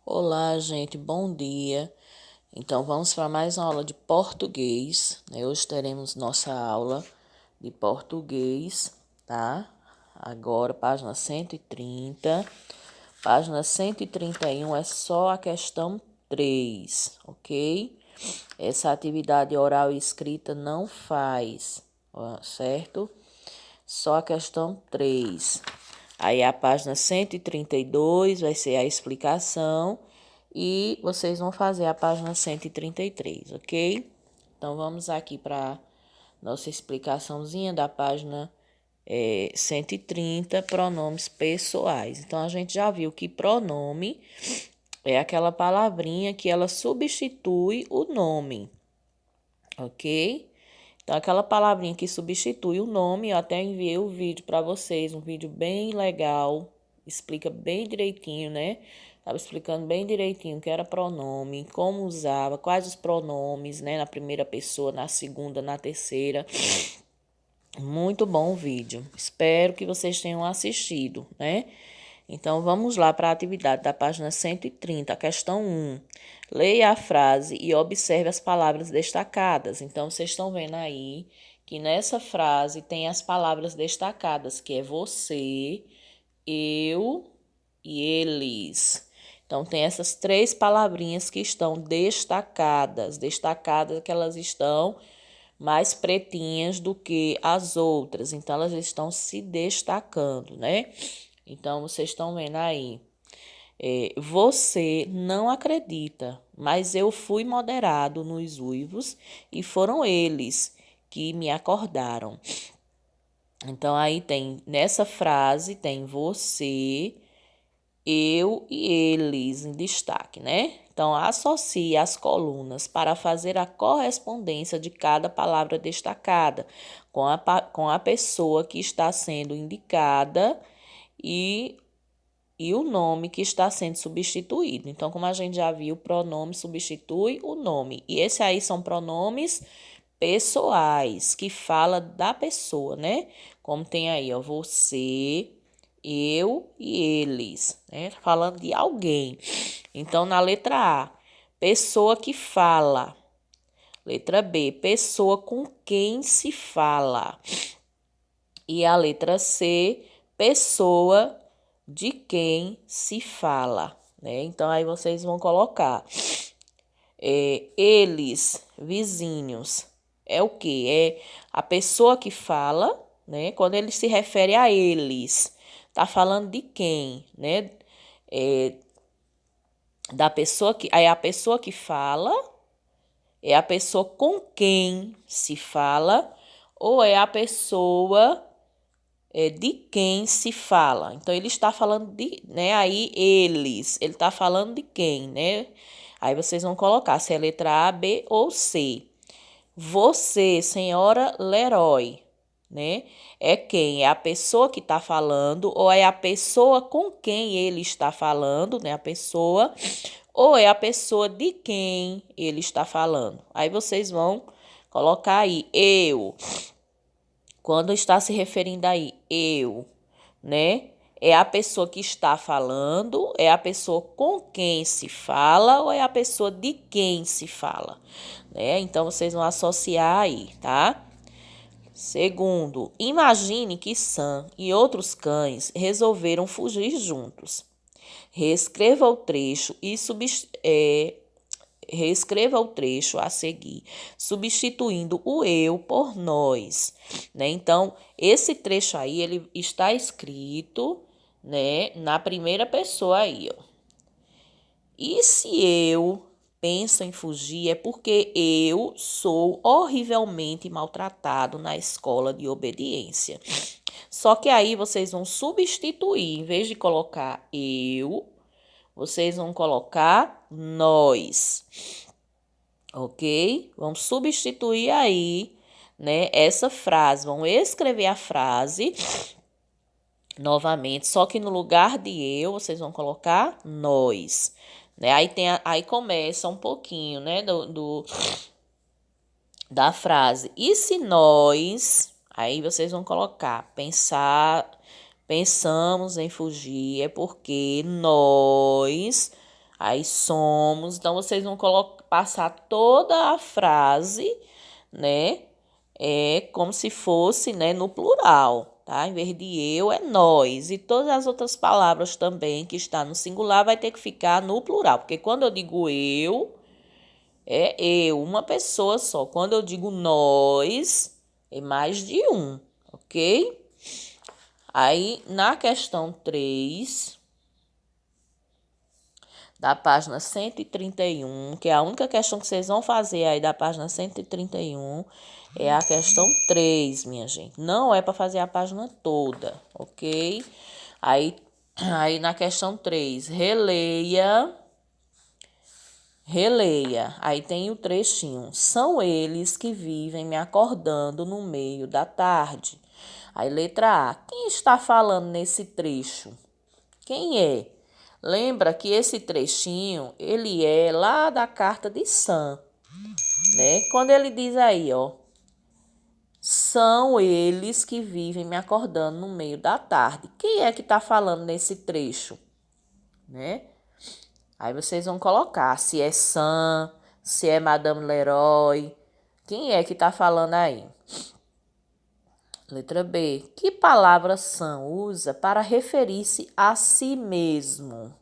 Olá, gente, bom dia. Então, vamos para mais uma aula de português, né? Hoje teremos nossa aula de português, tá? Agora, página 130. Página 131 é só a questão 3, ok? Essa atividade oral e escrita não faz, ó, certo? Só a questão 3. Aí a página 132 vai ser a explicação e vocês vão fazer a página 133, ok? Então vamos aqui para nossa explicaçãozinha da página 130, pronomes pessoais. Então a gente já viu que pronome é aquela palavrinha que ela substitui o nome, ok? Então, aquela palavrinha que substitui o nome, eu até enviei o vídeo para vocês, um vídeo bem legal, explica bem direitinho, né? Estava explicando bem direitinho o que era pronome, como usava, quais os pronomes, né? Na primeira pessoa, na segunda, na terceira. Muito bom o vídeo. Espero que vocês tenham assistido, né? Então, vamos lá para a atividade da página 130, a questão 1. Leia a frase e observe as palavras destacadas. Então, vocês estão vendo aí que nessa frase tem as palavras destacadas, que é você, eu e eles. Então, tem essas três palavrinhas que estão destacadas. Destacadas que elas estão mais pretinhas do que as outras. Então, elas estão se destacando, né? Então, vocês estão vendo aí. Você não acredita, mas eu fui moderado nos uivos e foram eles que me acordaram. Então, aí tem, nessa frase, tem você, eu e eles em destaque, né? Então, associe as colunas para fazer a correspondência de cada palavra destacada com a pessoa que está sendo indicada e o nome que está sendo substituído. Então, como a gente já viu, o pronome substitui o nome. E esse aí são pronomes pessoais, que fala da pessoa, né? Como tem aí, ó, você, eu e eles, né? Falando de alguém. Então, na letra A, pessoa que fala. Letra B, pessoa com quem se fala. E a letra C, pessoa de quem se fala, né? Então, aí vocês vão colocar eles, vizinhos, é o quê? É a pessoa que fala, né? Quando ele se refere a eles, tá falando de quem, né? É, da pessoa que, aí a pessoa que fala, é a pessoa com quem se fala, ou é a pessoa de quem se fala. Então, ele está falando de, né? Aí, eles, ele está falando de quem, né? Aí, vocês vão colocar se é letra A, B ou C. Você, senhora Leroy, né? É quem? É a pessoa que está falando ou é a pessoa com quem ele está falando, né? A pessoa ou é a pessoa de quem ele está falando. Aí, vocês vão colocar aí, eu. Quando está se referindo aí, eu, né? É a pessoa que está falando, é a pessoa com quem se fala ou é a pessoa de quem se fala, né? Então, vocês vão associar aí, tá? Segundo, imagine que Sam e outros cães resolveram fugir juntos. Reescreva o trecho e reescreva o trecho a seguir, substituindo o eu por nós, né? Então, esse trecho aí, ele está escrito, né, na primeira pessoa aí, ó. E se eu penso em fugir, é porque eu sou horrivelmente maltratado na escola de obediência. Só que aí vocês vão substituir, em vez de colocar eu, vocês vão colocar nós. Ok? Vamos substituir aí, né, essa frase. Vamos escrever a frase novamente, só que no lugar de eu, vocês vão colocar nós, né? Aí começa um pouquinho, né, da frase. E se nós, aí vocês vão colocar pensamos em fugir é porque nós Aí somos, então vocês vão passar toda a frase, né? Como se fosse, né, no plural, tá? Em vez de eu, é nós. E todas as outras palavras também que está no singular vai ter que ficar no plural, porque quando eu digo eu, é eu, uma pessoa só. Quando eu digo nós, é mais de um, ok? Aí, na questão 3 da página 131, que é a única questão que vocês vão fazer aí da página 131, é a questão 3, minha gente. Não é para fazer a página toda, ok? Aí na questão 3, releia. Aí tem o trechinho. São eles que vivem me acordando no meio da tarde. Aí letra A. Quem está falando nesse trecho? Quem é? Lembra que esse trechinho, ele é lá da carta de Sam, né? Quando ele diz aí, ó, são eles que vivem me acordando no meio da tarde. Quem é que está falando nesse trecho, né? Aí vocês vão colocar se é Sam, se é Madame Leroy. Quem é que está falando aí? Letra B. Que palavra Sam usa para referir-se a si mesmo?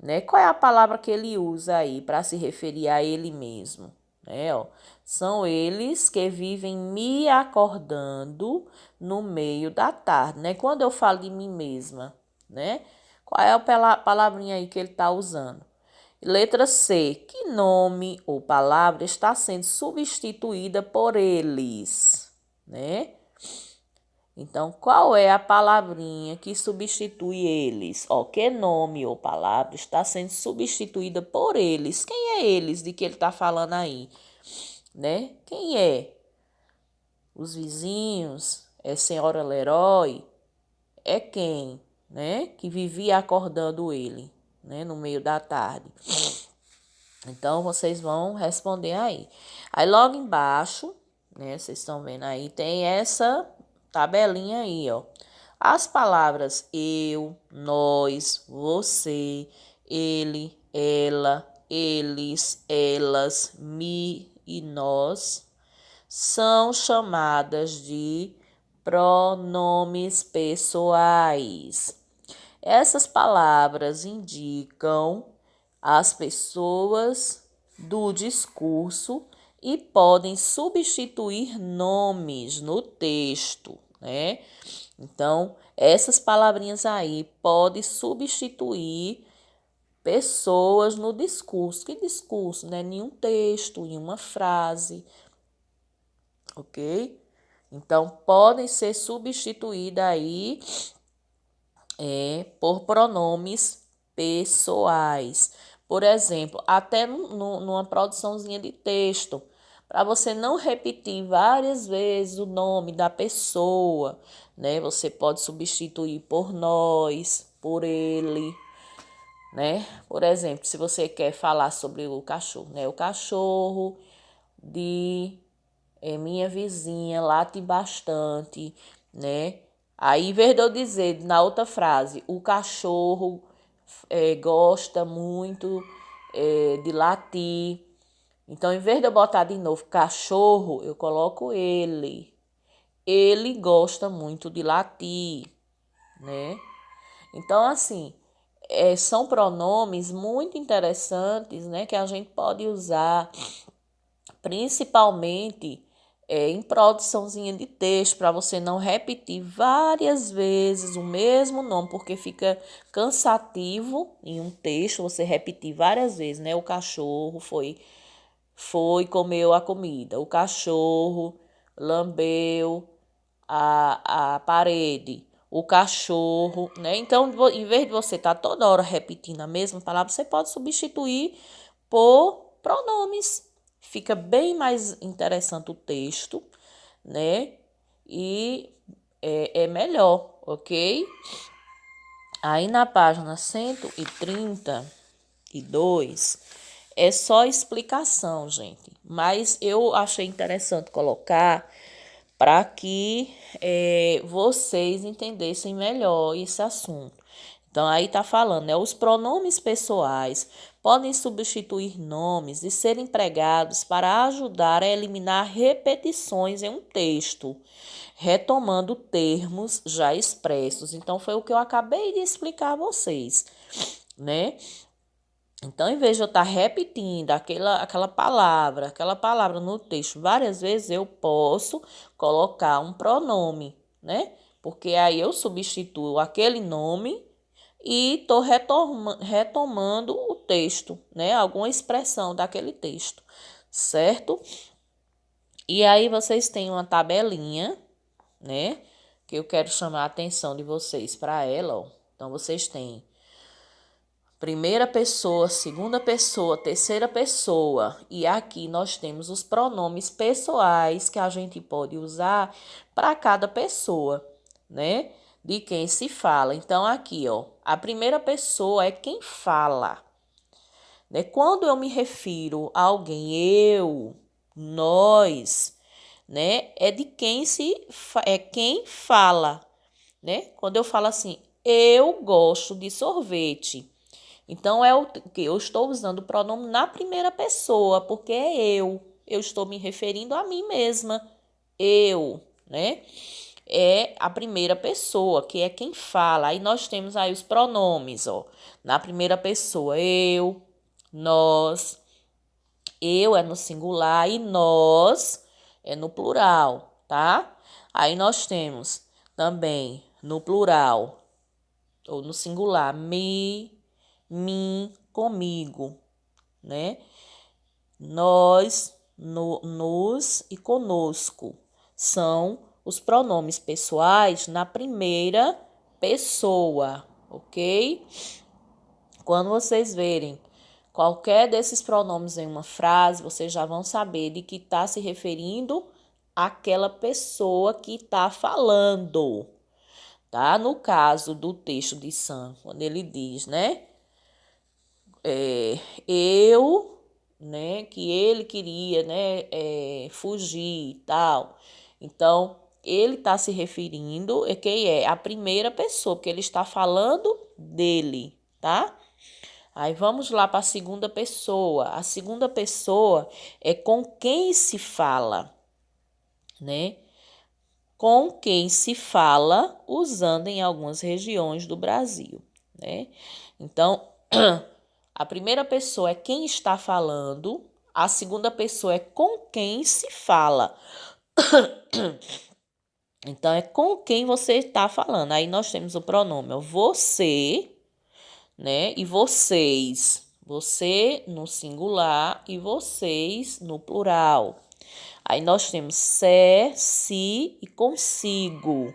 Né? Qual é a palavra que ele usa aí para se referir a ele mesmo? Né? Ó, são eles que vivem me acordando no meio da tarde. Né? Quando eu falo de mim mesma, né? Qual é a palavrinha aí que ele está usando? Letra C. Que nome ou palavra está sendo substituída por eles? Né? Então, qual é a palavrinha que substitui eles? Ó, que nome ou palavra está sendo substituída por eles? Quem é eles de que ele está falando aí? Né? Quem é? Os vizinhos? É senhora Leroy? É quem? Né? Que vivia acordando ele, né? No meio da tarde. Então, vocês vão responder aí. Aí, logo embaixo, né? Vocês estão vendo aí, tem essa tabelinha aí, ó. As palavras eu, nós, você, ele, ela, eles, elas, me e nós são chamadas de pronomes pessoais. Essas palavras indicam as pessoas do discurso e podem substituir nomes no texto, né? Então, essas palavrinhas aí podem substituir pessoas no discurso. Que discurso, né? Em um texto, em uma frase, ok? Então, podem ser substituídas aí por pronomes pessoais. Por exemplo, até numa produçãozinha de texto, para você não repetir várias vezes o nome da pessoa, né? Você pode substituir por nós, por ele, né? Por exemplo, se você quer falar sobre o cachorro, né? O cachorro de minha vizinha late bastante, né? Aí, em vez de eu dizer na outra frase, o cachorro gosta muito de latir. Então, em vez de eu botar de novo cachorro, eu coloco ele. Ele gosta muito de latir, né? Então, assim, são pronomes muito interessantes, né? Que a gente pode usar principalmente em produçãozinha de texto, para você não repetir várias vezes o mesmo nome, porque fica cansativo em um texto você repetir várias vezes, né? O cachorro foi comeu a comida, o cachorro lambeu a parede, o cachorro, né? Então, em vez de você estar toda hora repetindo a mesma palavra, você pode substituir por pronomes. Fica bem mais interessante o texto, né? E é melhor, ok? Aí na página 132 é só explicação, gente. Mas eu achei interessante colocar para que vocês entendessem melhor esse assunto. Então, aí tá falando, né? Os pronomes pessoais podem substituir nomes e ser empregados para ajudar a eliminar repetições em um texto, retomando termos já expressos. Então, foi o que eu acabei de explicar a vocês, né? Então, em vez de eu estar repetindo aquela palavra no texto várias vezes, eu posso colocar um pronome, né? Porque aí eu substituo aquele nome e estou retomando o texto, né? Alguma expressão daquele texto, certo? E aí vocês têm uma tabelinha, né? Que eu quero chamar a atenção de vocês para ela, ó. Então, vocês têm primeira pessoa, segunda pessoa, terceira pessoa. E aqui nós temos os pronomes pessoais que a gente pode usar para cada pessoa, né? De quem se fala. Então, aqui, ó, a primeira pessoa é quem fala, né? Quando eu me refiro a alguém, eu, nós, né? É de quem é quem fala, né? Quando eu falo assim, eu gosto de sorvete. Então, é o que eu estou usando o pronome na primeira pessoa, porque é eu. Eu estou me referindo a mim mesma. Eu, né? É a primeira pessoa, que é quem fala. Aí nós temos aí os pronomes, ó. Na primeira pessoa, eu, nós. Eu é no singular e nós é no plural, tá? Aí nós temos também no plural ou no singular, me, mim, comigo, né? Nós, nos e conosco são os pronomes pessoais na primeira pessoa, ok? Quando vocês verem qualquer desses pronomes em uma frase, vocês já vão saber de que está se referindo àquela pessoa que está falando, tá? No caso do texto de Sam, quando ele diz, né? Eu, né? Que ele queria, né? Fugir e tal. Então, ele está se referindo a quem é? A primeira pessoa, porque ele está falando dele, tá? Aí vamos lá para a segunda pessoa. A segunda pessoa é com quem se fala, né? Com quem se fala usando em algumas regiões do Brasil, né? Então, a primeira pessoa é quem está falando, a segunda pessoa é com quem se fala. Então, é com quem você está falando. Aí nós temos o pronome você, né? E vocês. Você no singular e vocês no plural. Aí nós temos se, si e consigo.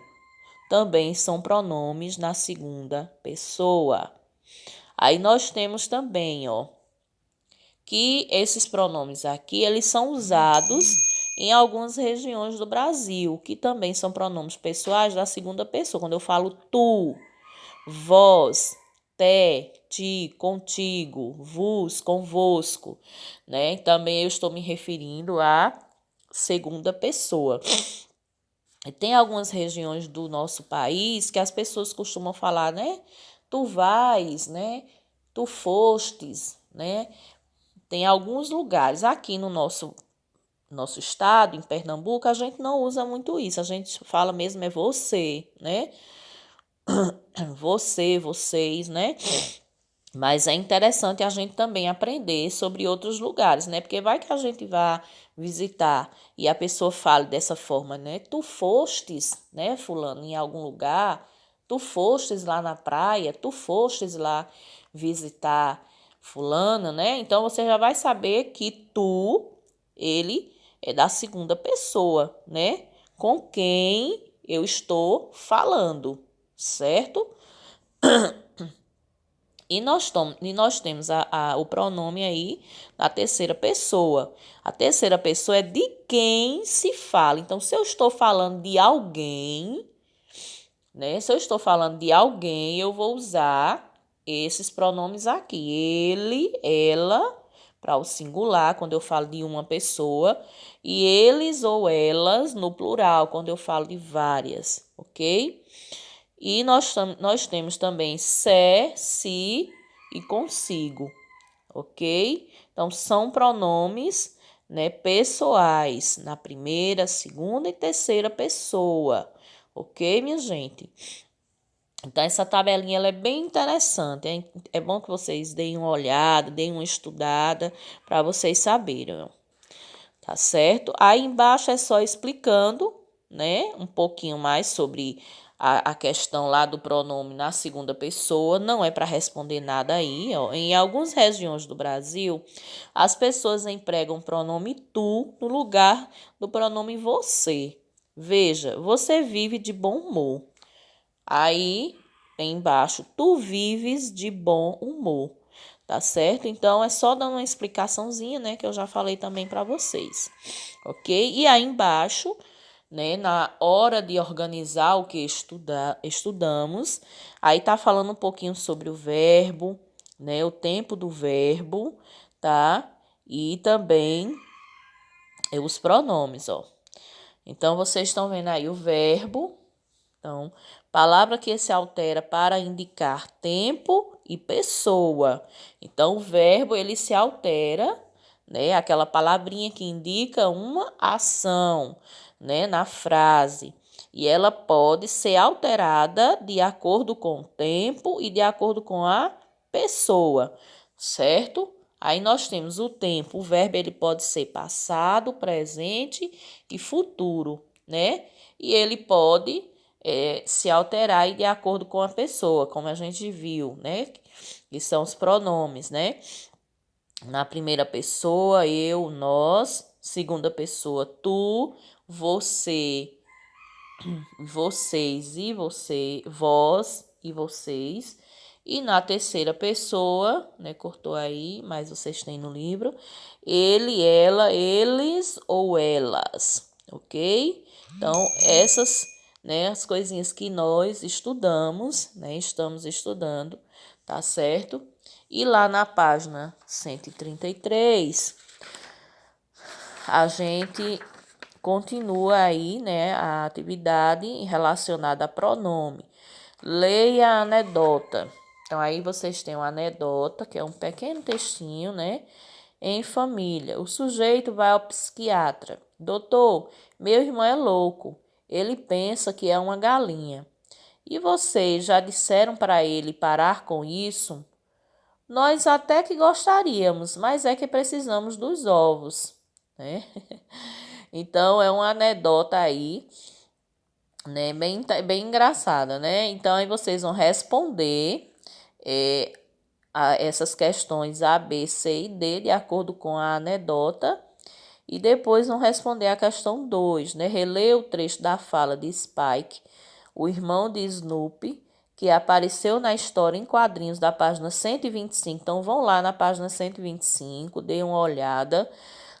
Também são pronomes na segunda pessoa. Aí nós temos também, ó, que esses pronomes aqui, eles são usados em algumas regiões do Brasil, que também são pronomes pessoais da segunda pessoa. Quando eu falo tu, vós, te, ti, contigo, vos, convosco, né? Também eu estou me referindo à segunda pessoa. E tem algumas regiões do nosso país que as pessoas costumam falar, né? Tu vais, né? Tu fostes, né? Tem alguns lugares aqui no nosso estado, em Pernambuco, a gente não usa muito isso. A gente fala mesmo é você, né? Você, vocês, né? Mas é interessante a gente também aprender sobre outros lugares, né? Porque vai que a gente vá visitar e a pessoa fale dessa forma, né? Tu fostes, né, fulano, em algum lugar, tu fostes lá na praia, tu fostes lá visitar fulana, né? Então você já vai saber que tu, ele é da segunda pessoa, né? Com quem eu estou falando, certo? E nós temos o pronome aí na terceira pessoa. A terceira pessoa é de quem se fala. Então, se eu estou falando de alguém, né? Se eu estou falando de alguém, eu vou usar esses pronomes aqui. Ele, ela, para o singular, quando eu falo de uma pessoa. E eles ou elas no plural, quando eu falo de várias, ok? E nós temos também se, si e consigo, ok? Então, são pronomes, né, pessoais, na primeira, segunda e terceira pessoa, ok, minha gente? Então, essa tabelinha ela é bem interessante, é bom que vocês deem uma olhada, deem uma estudada, para vocês saberem, tá certo? Aí embaixo é só explicando, né, um pouquinho mais sobre a questão lá do pronome na segunda pessoa. Não é para responder nada aí, ó. Em algumas regiões do Brasil, as pessoas empregam o pronome tu no lugar do pronome você. Veja, você vive de bom humor. Aí tem embaixo, tu vives de bom humor. Tá certo? Então, é só dando uma explicaçãozinha, né, que eu já falei também para vocês, ok? E aí embaixo, né, na hora de organizar o que estudamos, aí tá falando um pouquinho sobre o verbo, né, o tempo do verbo, tá? E também os pronomes, ó. Então, vocês estão vendo aí o verbo, então, palavra que se altera para indicar tempo e pessoa. Então, o verbo ele se altera, né? Aquela palavrinha que indica uma ação, né, na frase. E ela pode ser alterada de acordo com o tempo e de acordo com a pessoa, certo? Aí nós temos o tempo, o verbo ele pode ser passado, presente e futuro, né? E ele pode se alterar e de acordo com a pessoa, como a gente viu, né? Que são os pronomes, né? Na primeira pessoa, eu, nós. Segunda pessoa, tu, você, vocês e você, vós e vocês. E na terceira pessoa, né? Cortou aí, mas vocês têm no livro. Ele, ela, eles ou elas, ok? Então, essas, né, as coisinhas que nós estudamos, né? Estamos estudando, tá certo? E lá na página 133, a gente continua aí, né, a atividade relacionada a pronome. Leia a anedota. Então, aí vocês têm uma anedota, que é um pequeno textinho, né? Em família. O sujeito vai ao psiquiatra. Doutor, meu irmão é louco. Ele pensa que é uma galinha. E vocês já disseram para ele parar com isso? Nós até que gostaríamos, mas é que precisamos dos ovos, né? Então, é uma anedota aí, né? Bem engraçada, né? Então, aí vocês vão responder a essas questões A, B, C e D, de acordo com a anedota. E depois vão responder a questão 2, né? Reler o trecho da fala de Spike, o irmão de Snoopy, que apareceu na história em quadrinhos da página 125. Então, vão lá na página 125, deem uma olhada.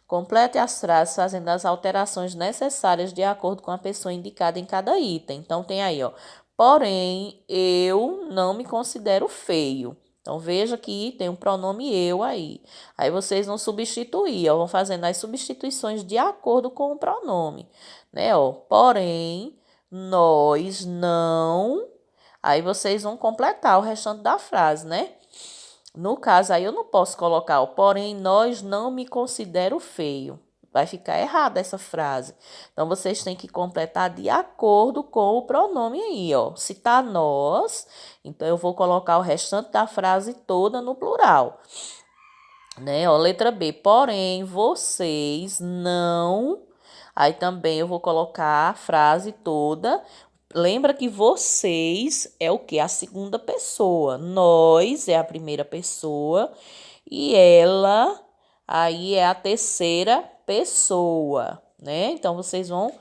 Complete as frases fazendo as alterações necessárias de acordo com a pessoa indicada em cada item. Então, tem aí, ó. Porém, eu não me considero feio. Então, veja que tem um pronome eu aí. Aí vocês vão substituir, ó, vão fazendo as substituições de acordo com o pronome, né, ó. Porém, nós não. Aí vocês vão completar o restante da frase, né? No caso aí eu não posso colocar o porém nós não me considero feio. Vai ficar errada essa frase. Então vocês têm que completar de acordo com o pronome aí, ó. Se tá nós, então eu vou colocar o restante da frase toda no plural, né? Ó, letra B. Porém, vocês não. Aí também eu vou colocar a frase toda. Lembra que vocês é o que? A segunda pessoa. Nós é a primeira pessoa. E ela aí é a terceira pessoa, né? Então, vocês vão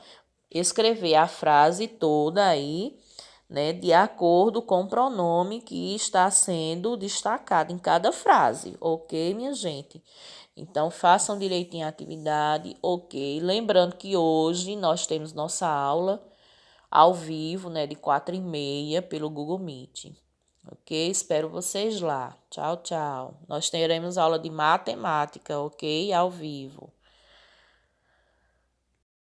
escrever a frase toda aí, né? De acordo com o pronome que está sendo destacado em cada frase, ok, minha gente? Então, façam direitinho a atividade, ok? Lembrando que hoje nós temos nossa aula ao vivo, né, de 4h30 pelo Google Meet. Ok? Espero vocês lá. Tchau, tchau. Nós teremos aula de matemática, ok? Ao vivo.